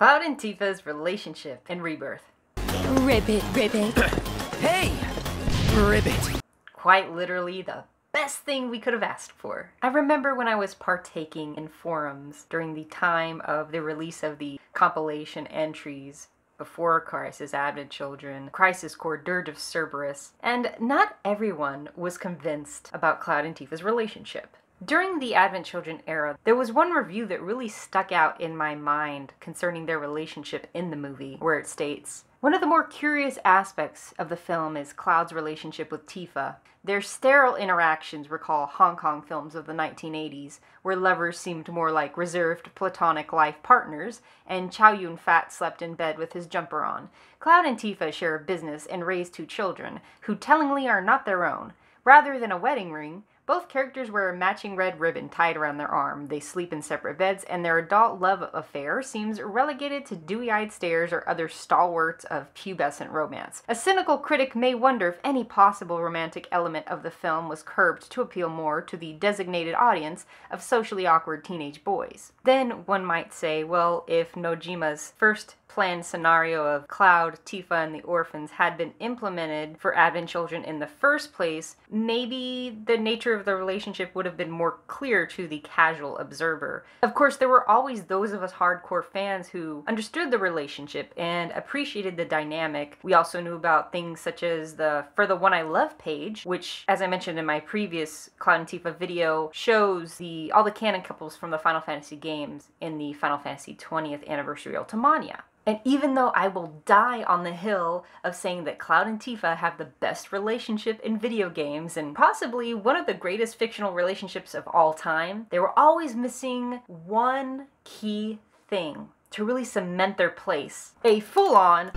Cloud and Tifa's relationship in Rebirth. Ribbit. Hey! Ribbit. Quite literally the best thing we could have asked for. I remember when I was partaking in forums during the time of the release of the compilation entries before Crisis Advent Children, Crisis Core Dirge of Cerberus, and not everyone was convinced about Cloud and Tifa's relationship. During the Advent Children era, there was one review that really stuck out in my mind concerning their relationship in the movie, where it states, "One of the more curious aspects of the film is Cloud's relationship with Tifa. Their sterile interactions recall Hong Kong films of the 1980s, where lovers seemed more like reserved platonic life partners, and Chow Yun-fat slept in bed with his jumper on. Cloud and Tifa share a business and raise two children, who tellingly are not their own. Rather than a wedding ring, both characters wear a matching red ribbon tied around their arm. They sleep in separate beds, and their adult love affair seems relegated to dewy-eyed stares or other stalwarts of pubescent romance. A cynical critic may wonder if any possible romantic element of the film was curbed to appeal more to the designated audience of socially awkward teenage boys. Then one might say, well, if Nojima's first planned scenario of Cloud, Tifa, and the orphans had been implemented for Advent Children in the first place, maybe the nature of the relationship would have been more clear to the casual observer. Of course, there were always those of us hardcore fans who understood the relationship and appreciated the dynamic. We also knew about things such as the For the One I Love page, which, as I mentioned in my previous Cloud and Tifa video, shows all the canon couples from the Final Fantasy games in the Final Fantasy 20th Anniversary Ultimania. And even though I will die on the hill of saying that Cloud and Tifa have the best relationship in video games and possibly one of the greatest fictional relationships of all time, they were always missing one key thing to really cement their place. A full-on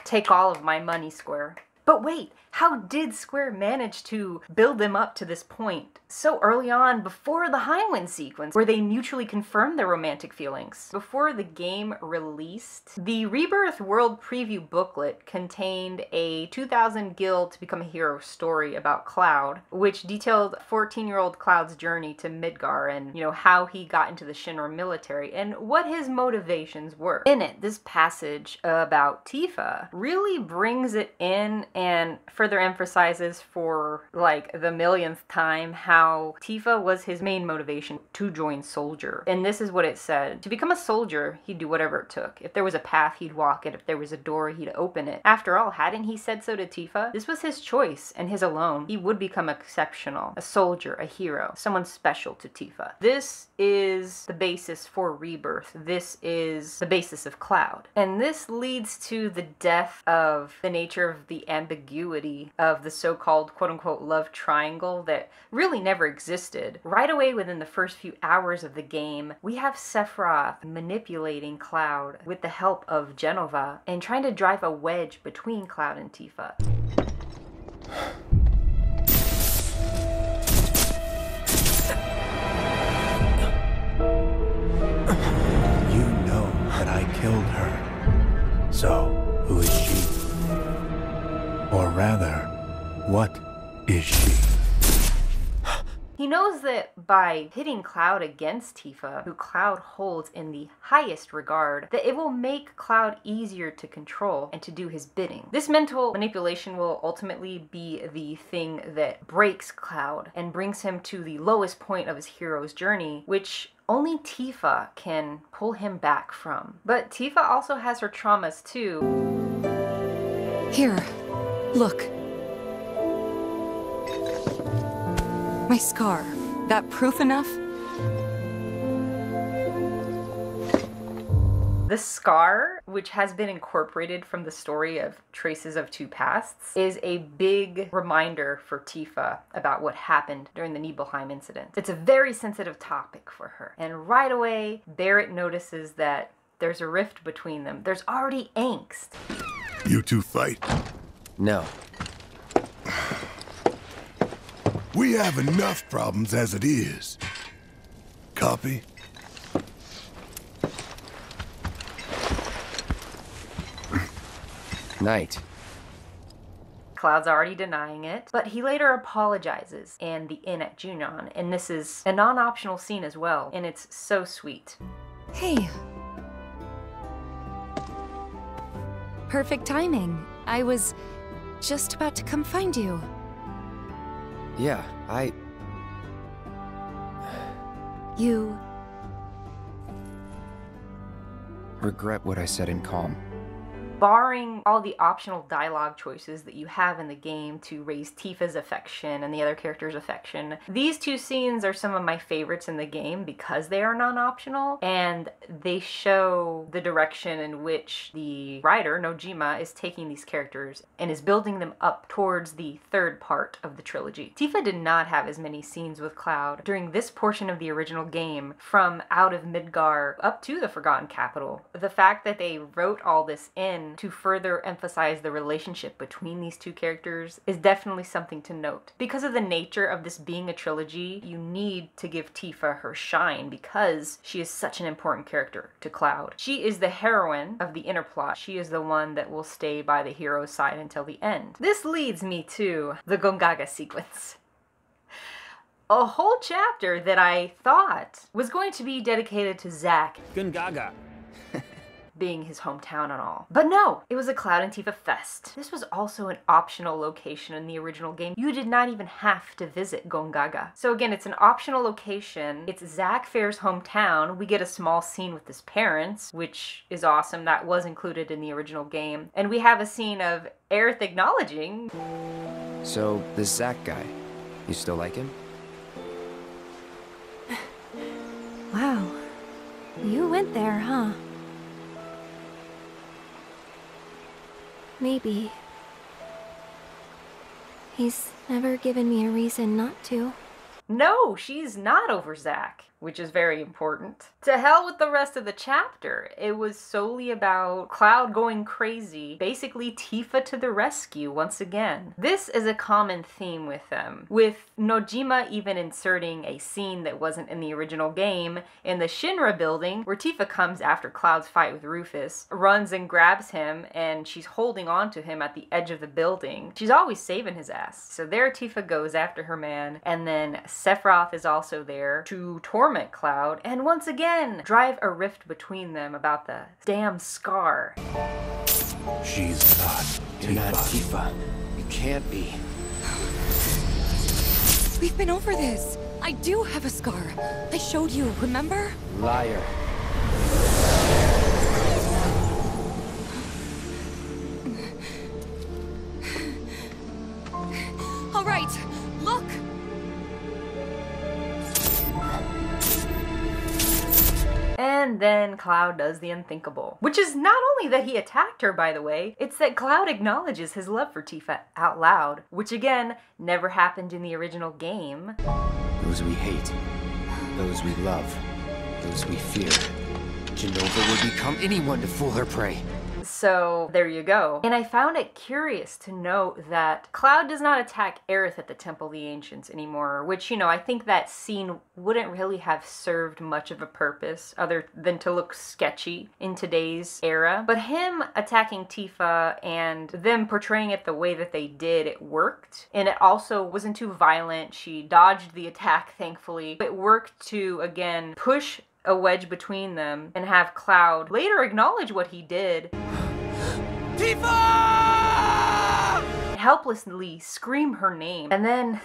take all of my money, Square. But wait, how did Square manage to build them up to this point so early on, before the Highwind sequence, where they mutually confirmed their romantic feelings? Before the game released, the Rebirth World Preview booklet contained a 2000 Guild to Become a Hero story about Cloud, which detailed 14-year-old Cloud's journey to Midgar and, how he got into the Shinra military and what his motivations were. In it, this passage about Tifa really brings it in and further emphasizes for the millionth time how Tifa was his main motivation to join Soldier. And this is what it said: to become a soldier, he'd do whatever it took. If there was a path, he'd walk it. If there was a door, he'd open it. After all, hadn't he said so to Tifa? This was his choice, and his alone. He would become exceptional, a soldier, a hero, someone special to Tifa. This is the basis for Rebirth. This is the basis of Cloud. And this leads to the death of the nature of the ambiguity of the so-called quote-unquote love triangle that really never existed. Right away within the first few hours of the game, we have Sephiroth manipulating Cloud with the help of Genova and trying to drive a wedge between Cloud and Tifa. You know that I killed her. So, who is she? Or rather, what is she? He knows that by pitting Cloud against Tifa, who Cloud holds in the highest regard, that it will make Cloud easier to control and to do his bidding. This mental manipulation will ultimately be the thing that breaks Cloud and brings him to the lowest point of his hero's journey, which only Tifa can pull him back from. But Tifa also has her traumas too. Here, look. My scar. That proof enough? The scar, which has been incorporated from the story of Traces of Two Pasts, is a big reminder for Tifa about what happened during the Nibelheim incident. It's a very sensitive topic for her. And right away, Barrett notices that there's a rift between them. There's already angst. You two fight? No. We have enough problems as it is. Copy? Night. Cloud's already denying it, but he later apologizes in the inn at Junon, and this is a non-optional scene as well, and it's so sweet. Hey. Perfect timing. I was just about to come find you. Yeah, You... regret what I said in calm. Barring all the optional dialogue choices that you have in the game to raise Tifa's affection and the other character's affection, these two scenes are some of my favorites in the game because they are non-optional, and they show the direction in which the writer, Nojima, is taking these characters and is building them up towards the third part of the trilogy. Tifa did not have as many scenes with Cloud during this portion of the original game, from out of Midgar up to the Forgotten Capital. The fact that they wrote all this in to further emphasize the relationship between these two characters is definitely something to note. Because of the nature of this being a trilogy, you need to give Tifa her shine because she is such an important character to Cloud. She is the heroine of the inner plot. She is the one that will stay by the hero's side until the end. This leads me to the Gongaga sequence. A whole chapter that I thought was going to be dedicated to Zack. Gongaga. Being his hometown and all. But no, it was a Cloud and Tifa fest. This was also an optional location in the original game. You did not even have to visit Gongaga. So again, it's an optional location. It's Zack Fair's hometown. We get a small scene with his parents, which is awesome. That was included in the original game. And we have a scene of Aerith acknowledging. So, this Zack guy, you still like him? Wow. You went there, huh? Maybe. He's never given me a reason not to. No, she's not over Zack, which is very important. To hell with the rest of the chapter. It was solely about Cloud going crazy, basically Tifa to the rescue once again. This is a common theme with them, with Nojima even inserting a scene that wasn't in the original game in the Shinra building, where Tifa comes after Cloud's fight with Rufus, runs and grabs him, and she's holding on to him at the edge of the building. She's always saving his ass. So there Tifa goes after her man, and then Sephiroth is also there to torment Cloud, and once again, drive a rift between them about the damn scar. She's not You're not Tifa. Tifa. You can't be. We've been over this. I do have a scar. I showed you, remember? Liar. All right, look! And then Cloud does the unthinkable. Which is not only that he attacked her, by the way, it's that Cloud acknowledges his love for Tifa out loud, which again, never happened in the original game. Those we hate. Those we love. Those we fear. Jenova would become anyone to fool her prey. So there you go. And I found it curious to note that Cloud does not attack Aerith at the Temple of the Ancients anymore, which, you know, I think that scene wouldn't really have served much of a purpose other than to look sketchy in today's era. But him attacking Tifa and them portraying it the way that they did, it worked. And it also wasn't too violent. She dodged the attack, thankfully. It worked to, again, push a wedge between them and have Cloud later acknowledge what he did. Tifa! Helplessly scream her name. And then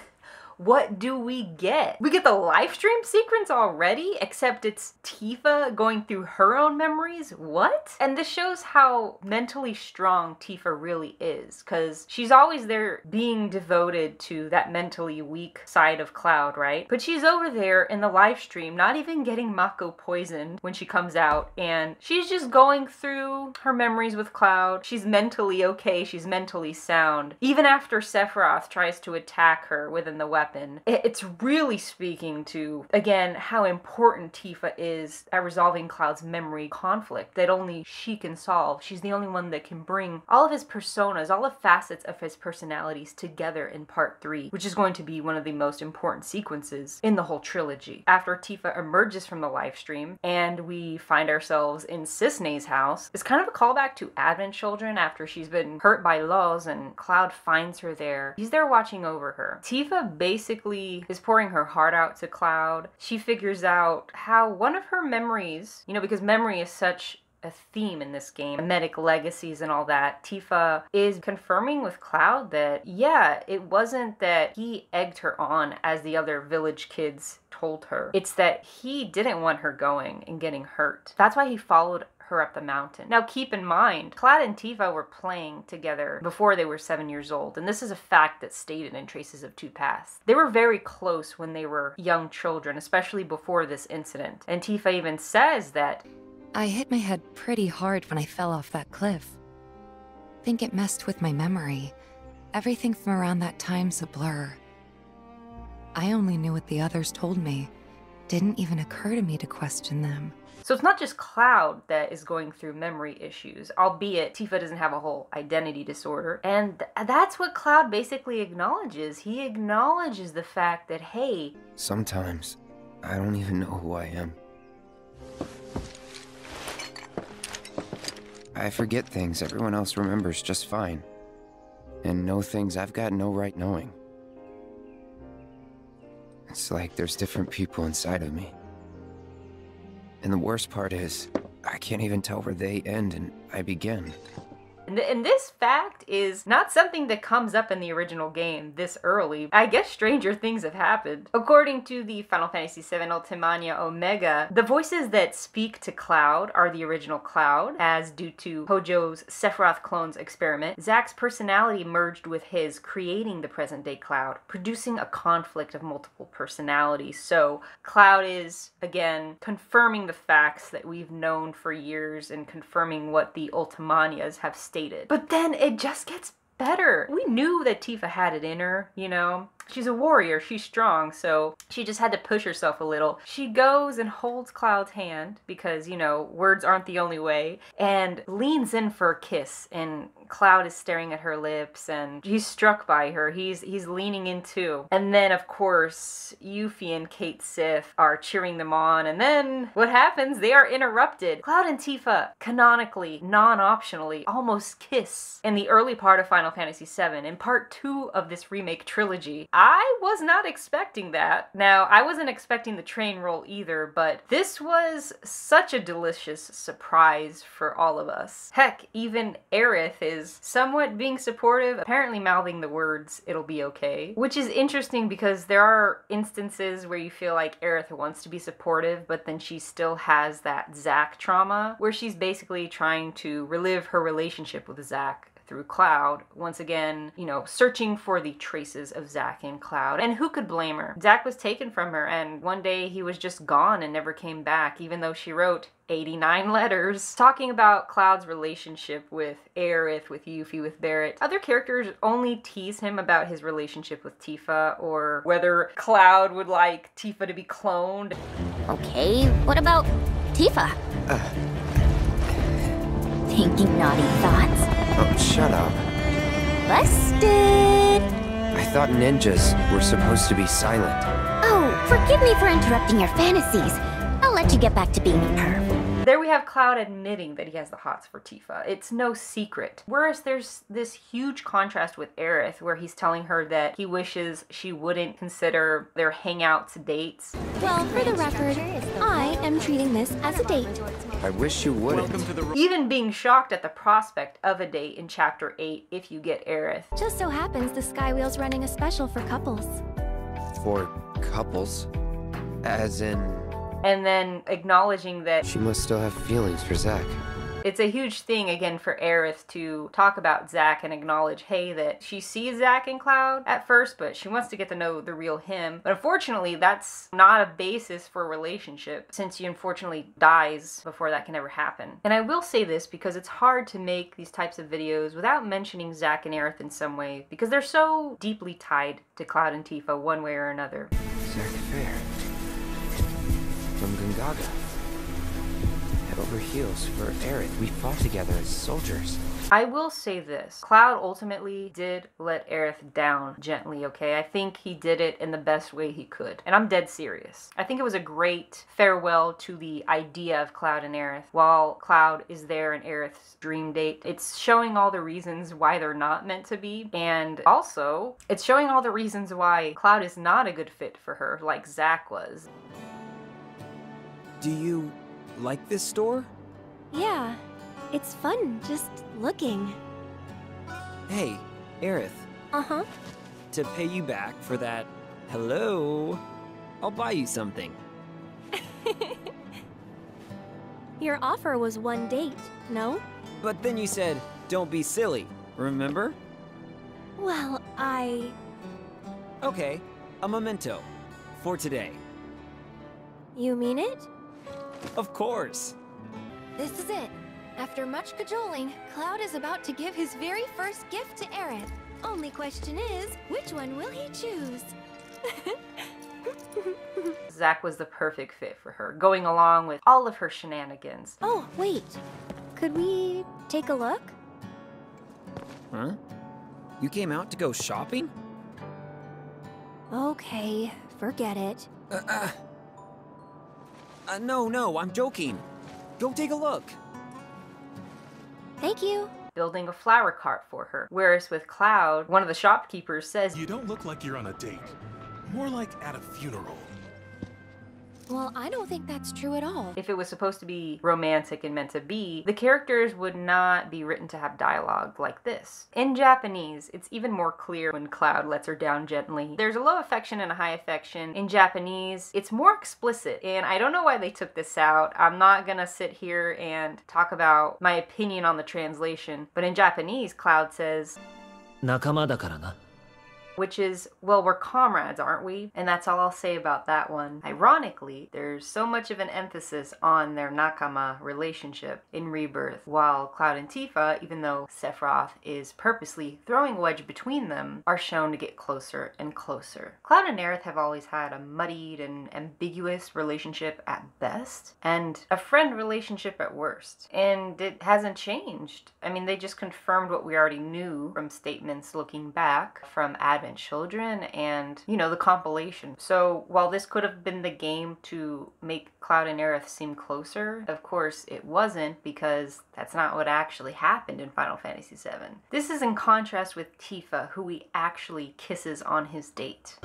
what do we get? We get the live stream sequence already, except it's Tifa going through her own memories? What? And this shows how mentally strong Tifa really is, because she's always there being devoted to that mentally weak side of Cloud, right? But she's over there in the live stream, not even getting Mako poisoned when she comes out, and she's just going through her memories with Cloud. She's mentally okay, she's mentally sound. Even after Sephiroth tries to attack her within the weapon, happen. It's really speaking to, again, how important Tifa is at resolving Cloud's memory conflict that only she can solve. She's the only one that can bring all of his personas, all the facets of his personalities together in part 3, which is going to be one of the most important sequences in the whole trilogy. After Tifa emerges from the live stream and we find ourselves in Cisne's house, it's kind of a callback to Advent Children after she's been hurt by Laws and Cloud finds her there. He's there watching over her. Tifa basically is pouring her heart out to Cloud. She figures out how one of her memories, you know, because memory is such a theme in this game, Medic legacies and all that, Tifa is confirming with Cloud that, yeah, it wasn't that he egged her on as the other village kids told her. It's that he didn't want her going and getting hurt. That's why he followed her up the mountain. Now keep in mind, Cloud and Tifa were playing together before they were 7 years old, and this is a fact that's stated in Traces of Two Paths. They were very close when they were young children, especially before this incident. And Tifa even says that, I hit my head pretty hard when I fell off that cliff. Think it messed with my memory. Everything from around that time's a blur. I only knew what the others told me. Didn't even occur to me to question them. So it's not just Cloud that is going through memory issues, albeit Tifa doesn't have a whole identity disorder. And that's what Cloud basically acknowledges. He acknowledges the fact that, hey, sometimes I don't even know who I am. I forget things everyone else remembers just fine. And know things I've got no right knowing. It's like there's different people inside of me. And the worst part is, I can't even tell where they end and I begin. And this fact is not something that comes up in the original game this early. I guess stranger things have happened. According to the Final Fantasy VII Ultimania Omega, the voices that speak to Cloud are the original Cloud, as due to Hojo's Sephiroth clones experiment, Zack's personality merged with his, creating the present-day Cloud, producing a conflict of multiple personalities. So Cloud is, again, confirming the facts that we've known for years and confirming what the Ultimanias have stated. But then it just gets better. We knew that Tifa had it in her, you know. She's a warrior, she's strong, so she just had to push herself a little. She goes and holds Cloud's hand, because, you know, words aren't the only way, and leans in for a kiss, and Cloud is staring at her lips, and he's struck by her. He's leaning in too. And then, of course, Yuffie and Cait Sith are cheering them on, and then what happens? They are interrupted. Cloud and Tifa, canonically, non-optionally, almost kiss in the early part of Final Fantasy VII, in part 2 of this remake trilogy. I was not expecting that. Now, I wasn't expecting the train roll either, but this was such a delicious surprise for all of us. Heck, even Aerith is somewhat being supportive, apparently mouthing the words, "it'll be okay," which is interesting because there are instances where you feel like Aerith wants to be supportive, but then she still has that Zack trauma, where she's basically trying to relive her relationship with Zack through Cloud, once again, you know, searching for the traces of Zack in Cloud. And who could blame her? Zack was taken from her, and one day he was just gone and never came back, even though she wrote 89 letters talking about Cloud's relationship with Aerith, with Yuffie, with Barrett. Other characters only tease him about his relationship with Tifa, or whether Cloud would like Tifa to be cloned. Okay, what about Tifa? Thinking naughty thoughts? Oh, shut up. Busted! I thought ninjas were supposed to be silent. Oh, forgive me for interrupting your fantasies. I'll let you get back to being a perv. There we have Cloud admitting that he has the hots for Tifa. It's no secret. Whereas there's this huge contrast with Aerith, where he's telling her that he wishes she wouldn't consider their hangouts dates. Well, for the record, I am treating this as a date. I wish you wouldn't. Even being shocked at the prospect of a date in Chapter 8 if you get Aerith. Just so happens the Skywheel's running a special for couples. For couples? As in... And then acknowledging that she must still have feelings for Zack. It's a huge thing, again, for Aerith to talk about Zack and acknowledge, hey, that she sees Zack and Cloud at first, but she wants to get to know the real him. But unfortunately, that's not a basis for a relationship, since he unfortunately dies before that can ever happen. And I will say this because it's hard to make these types of videos without mentioning Zack and Aerith in some way, because they're so deeply tied to Cloud and Tifa one way or another. Zack Fair. From Gongaga. Head over heels for Aerith. We fought together as soldiers. I will say this. Cloud ultimately did let Aerith down gently, okay? I think he did it in the best way he could. And I'm dead serious. I think it was a great farewell to the idea of Cloud and Aerith. While Cloud is there in Aerith's dream date, it's showing all the reasons why they're not meant to be. And also, it's showing all the reasons why Cloud is not a good fit for her, like Zack was. Do you like this store? Yeah, it's fun just looking. Hey, Aerith. Uh-huh. To pay you back for that hello, I'll buy you something. Your offer was one date, no? But then you said, don't be silly, remember? Well, Okay, a memento. For today. You mean it? Of course. This is it. After much cajoling, Cloud is about to give his very first gift to Aerith. Only question is, which one will he choose? Zack was the perfect fit for her, going along with all of her shenanigans. Oh, wait. Could we take a look? Huh? You came out to go shopping? Okay, forget it. No, I'm joking. Go take a look. Thank you. Building a flower cart for her. Whereas with Cloud, one of the shopkeepers says, You don't look like you're on a date. More like at a funeral. Well, I don't think that's true at all. if it was supposed to be romantic and meant to be, the characters would not be written to have dialogue like this. In Japanese, it's even more clear when Cloud lets her down gently. There's a low affection and a high affection. In Japanese, it's more explicit, and I don't know why they took this out. I'm not gonna sit here and talk about my opinion on the translation, but in Japanese, Cloud says, 仲間だからな. which is, well, we're comrades, aren't we? And that's all I'll say about that one. Ironically, there's so much of an emphasis on their nakama relationship in Rebirth, while Cloud and Tifa, even though Sephiroth is purposely throwing a wedge between them, are shown to get closer and closer. Cloud and Aerith have always had a muddied and ambiguous relationship at best, and a friend relationship at worst. And it hasn't changed. I mean, they just confirmed what we already knew from statements looking back from Advent Children and, you know, the compilation. So while this could have been the game to make Cloud and Aerith seem closer, of course it wasn't, because that's not what actually happened in Final Fantasy VII. This is in contrast with Tifa, who he actually kisses on his date.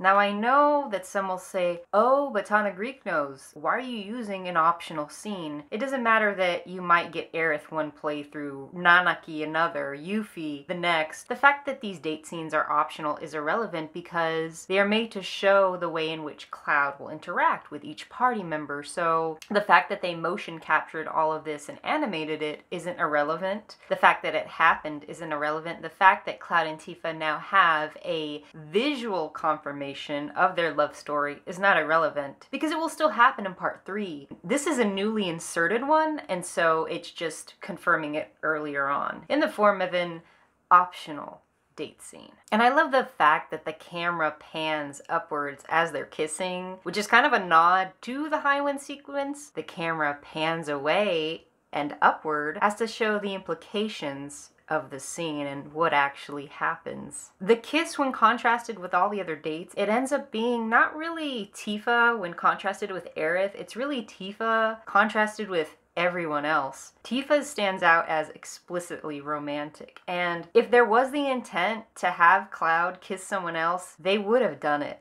Now I know that some will say, oh, but TanaGreekNose, why are you using an optional scene? It doesn't matter that you might get Aerith one playthrough, Nanaki another, Yuffie the next. The fact that these date scenes are optional is irrelevant because they are made to show the way in which Cloud will interact with each party member. So the fact that they motion captured all of this and animated it isn't irrelevant. The fact that it happened isn't irrelevant. The fact that Cloud and Tifa now have a visual confirmation of their love story is not irrelevant, because it will still happen in part 3. This is a newly inserted one, and so it's just confirming it earlier on in the form of an optional date scene. And I love the fact that the camera pans upwards as they're kissing, which is kind of a nod to the Highwind sequence. The camera pans away and upward as to show the implications of the scene and what actually happens. The kiss, when contrasted with all the other dates, it ends up being not really Tifa when contrasted with Aerith, it's really Tifa contrasted with everyone else. Tifa stands out as explicitly romantic, and if there was the intent to have Cloud kiss someone else, they would have done it.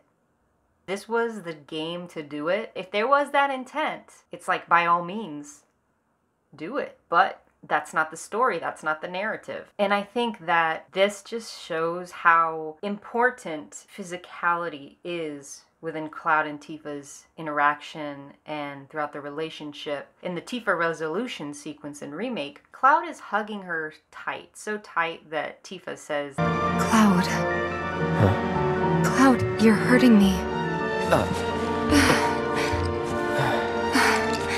This was the game to do it. If there was that intent, it's like, by all means, do it. But that's not the story, that's not the narrative. And I think that this just shows how important physicality is within Cloud and Tifa's interaction and throughout the relationship. In the Tifa resolution sequence in Remake, Cloud is hugging her tight, so tight that Tifa says, Cloud. Cloud, you're hurting me.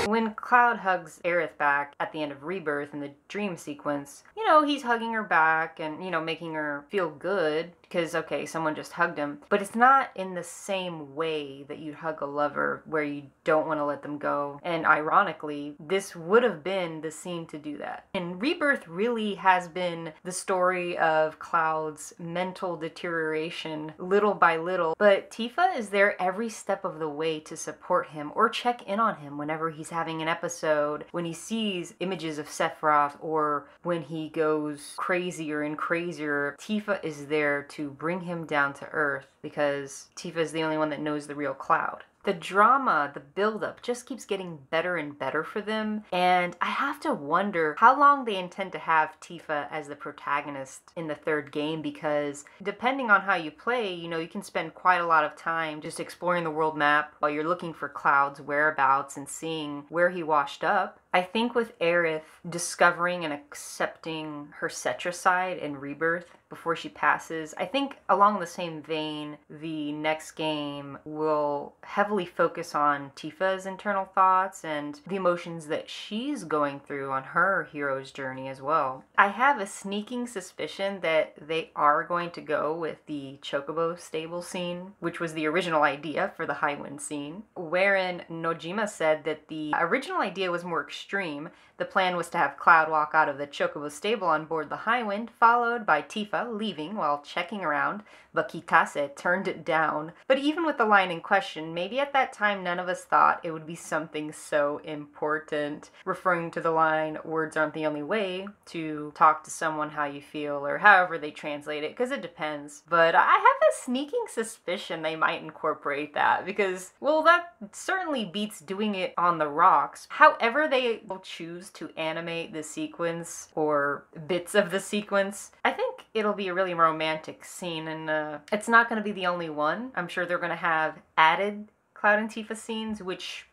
When Cloud hugs Aerith back at the end of Rebirth in the dream sequence, you know, he's hugging her back and, you know, making her feel good because, okay, someone just hugged him. But it's not in the same way that you'd hug a lover where you don't want to let them go. And ironically, this would have been the scene to do that. And Rebirth really has been the story of Cloud's mental deterioration little by little. But Tifa is there every step of the way to support him or check in on him whenever he's having an episode, when he sees images of Sephiroth, or when he goes crazier and crazier. Tifa is there to bring him down to earth because Tifa is the only one that knows the real Cloud. The drama, the buildup just keeps getting better and better for them, and I have to wonder how long they intend to have Tifa as the protagonist in the third game, because depending on how you play, you know, you can spend quite a lot of time just exploring the world map while you're looking for Cloud's whereabouts and seeing where he washed up. I think with Aerith discovering and accepting her Cetricide in Rebirth before she passes, I think along the same vein, the next game will heavily focus on Tifa's internal thoughts and the emotions that she's going through on her hero's journey as well. I have a sneaking suspicion that they are going to go with the Chocobo stable scene, which was the original idea for the Highwind scene, wherein Nojima said that the original idea was more extreme. The plan was to have Cloud walk out of the Chocobo stable on board the Highwind, followed by Tifa leaving while checking around, but Kitase turned it down. But even with the line in question, maybe at that time none of us thought it would be something so important, referring to the line, words aren't the only way to talk to someone how you feel, or however they translate it, because it depends. But I have a sneaking suspicion they might incorporate that, because, well, that certainly beats doing it on the rocks. However they will choose to animate the sequence, or bits of the sequence, I think it'll be a really romantic scene, and it's not going to be the only one. I'm sure they're going to have added Cloud and Tifa scenes, which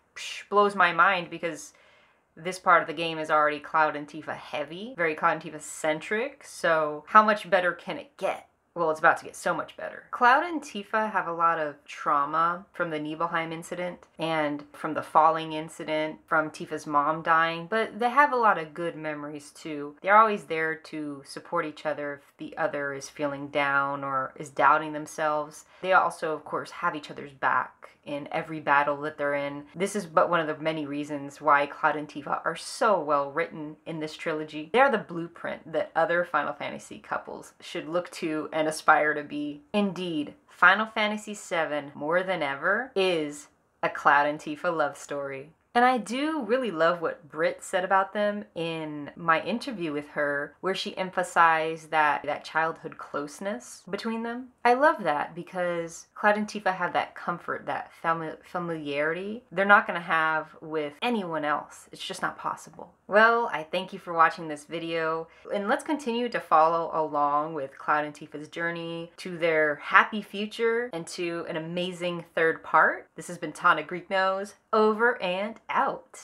blows my mind because this part of the game is already Cloud and Tifa heavy, very Cloud and Tifa centric, so how much better can it get? Well, it's about to get so much better. Cloud and Tifa have a lot of trauma from the Nibelheim incident and from the falling incident, from Tifa's mom dying, but they have a lot of good memories too. They're always there to support each other if the other is feeling down or is doubting themselves. They also, of course, have each other's back in every battle that they're in. This is but one of the many reasons why Cloud and Tifa are so well written in this trilogy. They are the blueprint that other Final Fantasy couples should look to and aspire to be. Indeed, Final Fantasy VII, more than ever, is a Cloud and Tifa love story. And I do really love what Britt said about them in my interview with her, where she emphasized that childhood closeness between them. I love that because Cloud and Tifa have that comfort, that familiarity they're not going to have with anyone else. It's just not possible. Well, I thank you for watching this video, and let's continue to follow along with Cloud and Tifa's journey to their happy future and to an amazing third part. This has been TanaGreekNose, over and out.